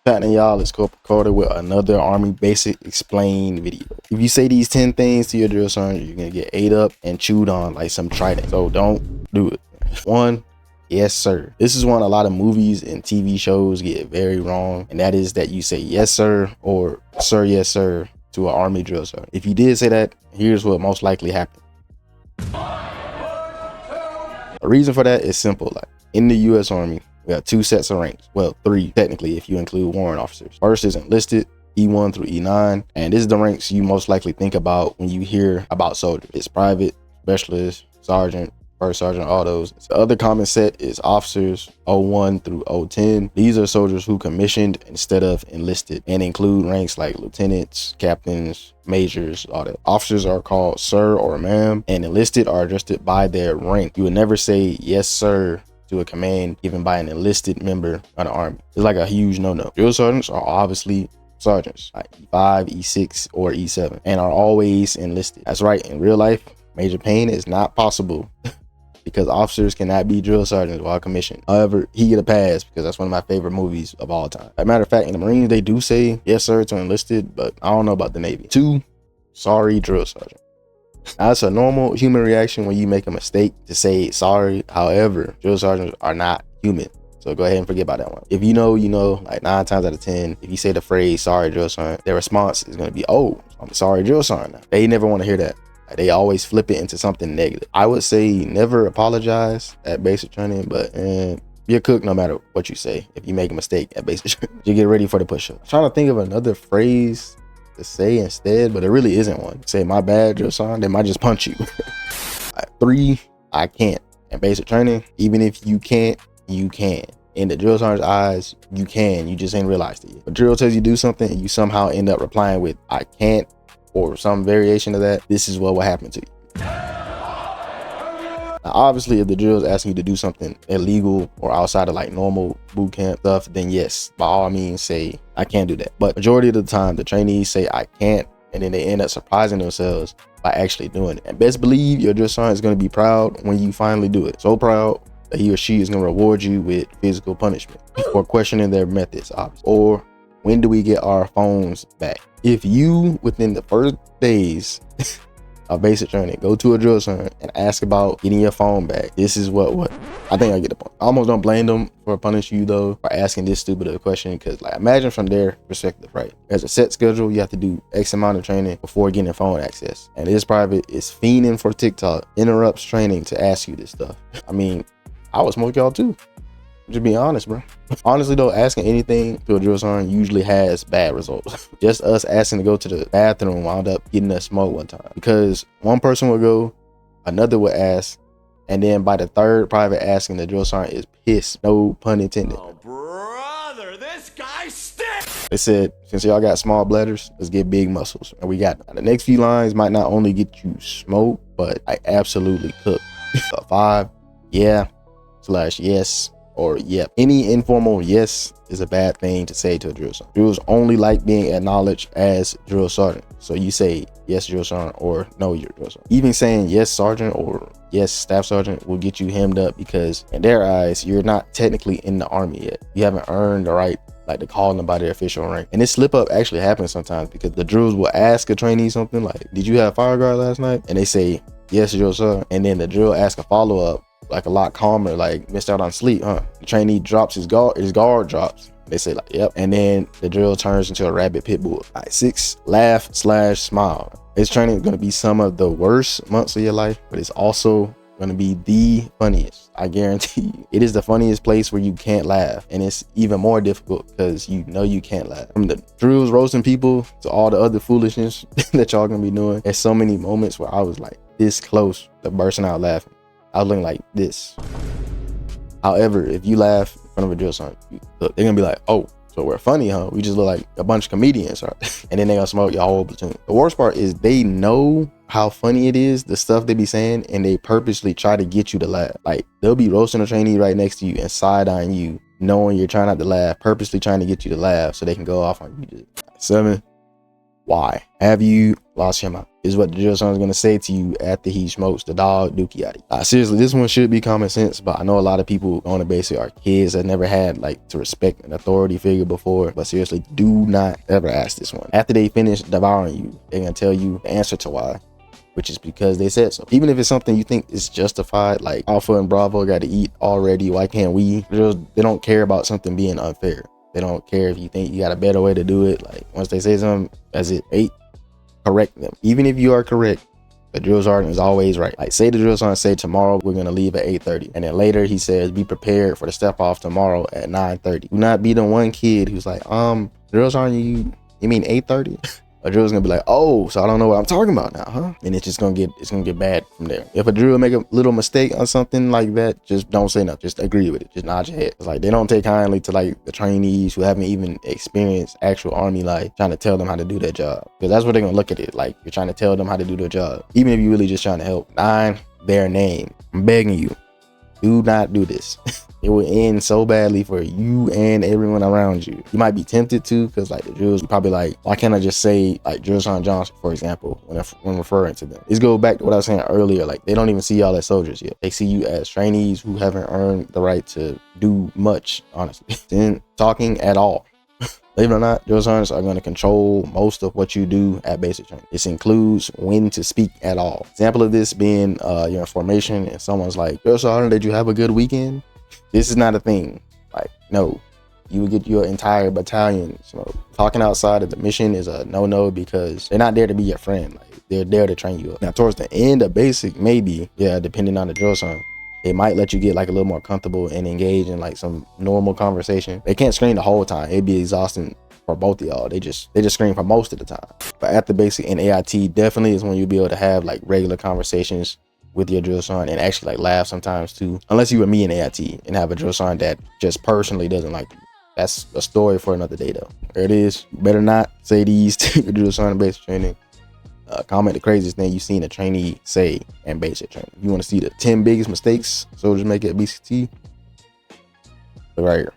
Patting y'all, it's Corporal Carter with another Army Basic Explained video. If you say these 10 things to your drill sergeant, you're gonna get ate up and chewed on like some trident. So don't do it. 1, yes sir. This is one a lot of movies and TV shows get very wrong, and that is that you say yes sir or sir yes sir to an Army drill sergeant. If you did say that, here's what most likely happened. The reason for that is simple. Like in the U.S. Army, we got 2 sets of ranks. Well, 3 technically if you include warrant officers. First is enlisted, E1 through E9, and this is the ranks you most likely think about when you hear about soldiers. It's private, specialist, sergeant, first sergeant, all those. The other common set is officers, O1 through O10. These are soldiers who commissioned instead of enlisted and include ranks like lieutenants, captains, majors, all that. Officers are called sir or ma'am, and enlisted are addressed by their rank. You would never say yes sir to a command given by an enlisted member of the Army. It's like a huge no-no. Drill sergeants are obviously sergeants, like E5, E6, or E7, and are always enlisted. That's right, in real life, Major Payne is not possible because officers cannot be drill sergeants while commissioned. However, he get a pass because that's one of my favorite movies of all time. As a matter of fact, in the Marines, they do say yes sir to enlisted, but I don't know about the Navy. 2, sorry drill sergeant. Now, it's a normal human reaction when you make a mistake to say sorry. However, drill sergeants are not human. So go ahead and forget about that one. If you know, you know, like 9 times out of 10, if you say the phrase sorry drill sergeant, their response is going to be, oh, I'm sorry drill sergeant. They never want to hear that. Like, they always flip it into something negative. I would say never apologize at basic training, but you're cooked no matter what you say. If you make a mistake at basic training, you get ready for the push-up. I'm trying to think of another phrase to say instead, but there really isn't one. Say my bad drill sergeant, they might just punch you. 3, I can't. In basic training, even if you can't, you can. In the drill sergeant's eyes, you can. You just ain't realized it yet. But drill tells you do something and you somehow end up replying with I can't or some variation of that. This is what will happen to you. Now, obviously, if the drill is asking you to do something illegal or outside of like normal boot camp stuff, then yes, by all means say I can't do that. But majority of the time, the trainees say I can't, and then they end up surprising themselves by actually doing it. And best believe your drill sergeant is going to be proud when you finally do it. So proud that he or she is going to reward you with physical punishment for questioning their methods, obviously. Or when do we get our phones back? If you, within the first days of basic training, go to a drill sergeant and ask about getting your phone back, this is what I think I get the point. I almost don't blame them for punishing you though for asking this stupid of a question, because like imagine from their perspective, right? There's a set schedule, you have to do X amount of training before getting phone access, and this private is fiending for TikTok, interrupts training to ask you this stuff. I mean, I would smoke y'all too. Just be honest, bro. Honestly though, asking anything to a drill sergeant usually has bad results. Just us asking to go to the bathroom wound up getting us smoke one time, because one person would go, another would ask, and then by the third private asking, the drill sergeant is pissed. No pun intended. Oh, brother, this guy stinks. They said, since y'all got small bladders, let's get big muscles. And we got them. The next few lines might not only get you smoke, but I absolutely cook. 5, yeah, / yes, or yep. Any informal yes is a bad thing to say to a drill sergeant. Drills only like being acknowledged as drill sergeant. So you say yes drill sergeant or no you're drill sergeant. Even saying yes sergeant or yes staff sergeant will get you hemmed up, because in their eyes you're not technically in the Army yet. You haven't earned the right like to call them by their official rank. And this slip up actually happens sometimes, because the drills will ask a trainee something like, did you have fire guard last night? And they say yes drill sergeant, and then the drill asks a follow-up like a lot calmer, like missed out on sleep, huh? The trainee drops his guard drops. They say like, yep. And then the drill turns into a rabid pit bull. All right, 6, laugh / smile. This training is going to be some of the worst months of your life, but it's also going to be the funniest. I guarantee you. It is the funniest place where you can't laugh. And it's even more difficult because you know you can't laugh. From the drills roasting people to all the other foolishness that y'all going to be doing, there's so many moments where I was like this close to bursting out laughing. I was looking like this. However, if you laugh in front of a drill sergeant, they're gonna be like, oh, so we're funny, huh? We just look like a bunch of comedians, right? And then they gonna smoke your whole platoon. The worst part is they know how funny it is, the stuff they be saying, and they purposely try to get you to laugh. Like they'll be roasting a trainee right next to you and side-eyeing you, knowing you're trying not to laugh, purposely trying to get you to laugh so they can go off on you. 7, Why have you lost your mind? Is what the drill sergeant is going to say to you after he smokes the dog dookie out of you. Seriously, this one should be common sense, but I know a lot of people on the basic are kids that never had like to respect an authority figure before. But seriously, do not ever ask this one. After they finish devouring you, they're going to tell you the answer to why, which is because they said so. Even if it's something you think is justified, like Alpha and Bravo got to eat already, why can't we? They don't care about something being unfair. They don't care if you think you got a better way to do it. Like once they say something, that's it. Correct them. Even if you are correct, the drill sergeant is always right. Like say the drill sergeant say tomorrow we're gonna leave at 8:30, and then later he says be prepared for the step off tomorrow at 9:30. Do not be the one kid who's like, drill sergeant, you mean 8:30? A drill's gonna be like, oh, so I don't know what I'm talking about now, huh? And it's gonna get bad from there. If a drill make a little mistake on something like that, just don't say nothing. Just agree with it. Just nod your head. It's like they don't take kindly to like the trainees who haven't even experienced actual army life trying to tell them how to do their job. Because that's what they're gonna look at it like. You're trying to tell them how to do their job, even if you're really just trying to help. 9, their name. I'm begging you, do not do this. It will end so badly for you and everyone around you. You might be tempted to, because like the drills, you probably like, why can't I just say like Drill Sergeant Johnson, for example, when referring to them? This goes back to what I was saying earlier. Like they don't even see y'all as soldiers yet. They see you as trainees who haven't earned the right to do much, honestly, in talking at all. Believe it or not, drill sergeants are going to control most of what you do at basic training. This includes when to speak at all. Example of this being you're in formation and someone's like, drill sergeant, did you have a good weekend? This is not a thing. Like, no, you would get your entire battalion. So talking outside of the mission is a no-no, because they're not there to be your friend. Like they're there to train you up. Now towards the end of basic, maybe, yeah, depending on the drill sergeant, it might let you get like a little more comfortable and engage in like some normal conversation. They can't scream the whole time. It'd be exhausting for both of y'all. They just scream for most of the time. But after basic and AIT definitely is when you'll be able to have like regular conversations with your drill sergeant and actually like laugh sometimes too. Unless you were me in AIT and have a drill sergeant that just personally doesn't like you. That's a story for another day though. There it is. You better not say these to your drill sergeant basic training. Comment the craziest thing you've seen a trainee say in basic training. If you want to see the 10 biggest mistakes soldiers make at BCT, look right here.